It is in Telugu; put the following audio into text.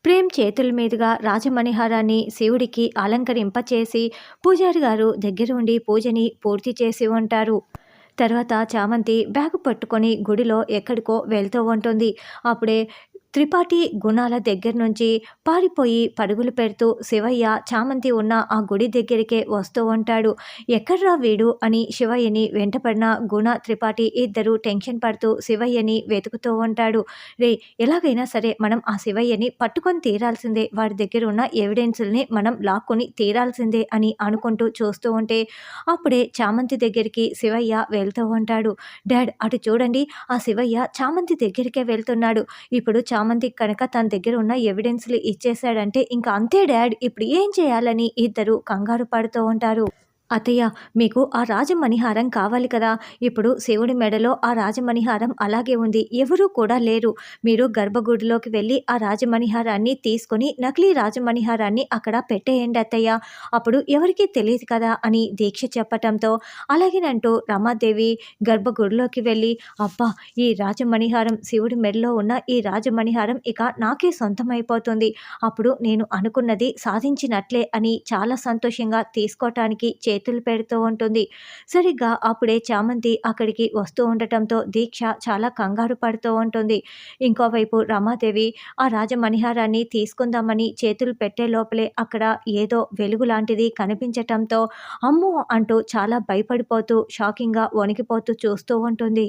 ప్రేమ్ చేతుల మీదుగా రాజమణిహారాన్ని శివుడికి అలంకరింపచేసి పూజారి గారు దగ్గరుండి పూజని పూర్తి చేసి ఉంటారు. తర్వాత చామంతి బ్యాగు పట్టుకొని గుడిలో ఎక్కడికో వెళ్తూ ఉంటుంది. అప్పుడే త్రిపాఠి గుణాల దగ్గర నుంచి పారిపోయి పరుగులు పెడుతూ శివయ్య చామంతి ఉన్న ఆ గుడి దగ్గరికే వస్తూ ఉంటాడు. ఎక్కడ్రా వీడు అని శివయ్యని వెంటపడిన గుణ త్రిపాఠి ఇద్దరు టెన్షన్ పడుతూ శివయ్యని వెతుకుతూ ఉంటాడు. రే, ఎలాగైనా సరే మనం ఆ శివయ్యని పట్టుకొని తీరాల్సిందే, వాడి దగ్గర ఉన్న ఎవిడెన్సుల్ని మనం లాక్కొని తీరాల్సిందే అని అనుకుంటూ చూస్తూ ఉంటే అప్పుడే చామంతి దగ్గరికి శివయ్య వెళ్తూ ఉంటాడు. డాడ్, అటు చూడండి, ఆ శివయ్య చామంతి దగ్గరికే వెళ్తున్నాడు. ఇప్పుడు చామంతి కనుక తన దగ్గర ఉన్న ఎవిడెన్స్‌లు ఇచ్చేసాడంటే ఇంక అంతే డాడ్, ఇప్పుడు ఏం చేయాలని ఇద్దరు కంగారు పడుతూ ఉంటారు. అత్తయ్య, మీకు ఆ రాజమణిహారం కావాలి కదా! ఇప్పుడు శివుడి మెడలో ఆ రాజమణిహారం అలాగే ఉంది. ఎవరూ కూడా లేరు. మీరు గర్భగుడిలోకి వెళ్ళి ఆ రాజమణిహారాన్ని తీసుకొని నకిలీ రాజమణిహారాన్ని అక్కడ పెట్టేయండి అత్తయ్య. అప్పుడు ఎవరికీ తెలీదు కదా అని దీక్ష చెప్పటంతో అలాగేనంటూ రమాదేవి గర్భగుడిలోకి వెళ్ళి, అబ్బా! ఈ రాజమణిహారం, శివుడి మెడలో ఉన్న ఈ రాజమణిహారం ఇక నాకే సొంతమైపోతుంది. అప్పుడు నేను అనుకున్నది సాధించినట్లే అని చాలా సంతోషంగా తీసుకోవటానికి చేతులు పెడుతూ ఉంటుంది. సరిగ్గా అప్పుడే చామంతి అక్కడికి వస్తూ ఉండటంతో దీక్ష చాలా కంగారు పడుతూ ఉంటుంది. ఇంకోవైపు రమాదేవి ఆ రాజమణిహారాన్ని తీసుకుందామని చేతులు పెట్టే లోపలే అక్కడ ఏదో వెలుగు లాంటిది కనిపించటంతో అమ్మో అంటూ చాలా భయపడిపోతూ షాకింగ్గా వణికిపోతూ చూస్తూ ఉంటుంది.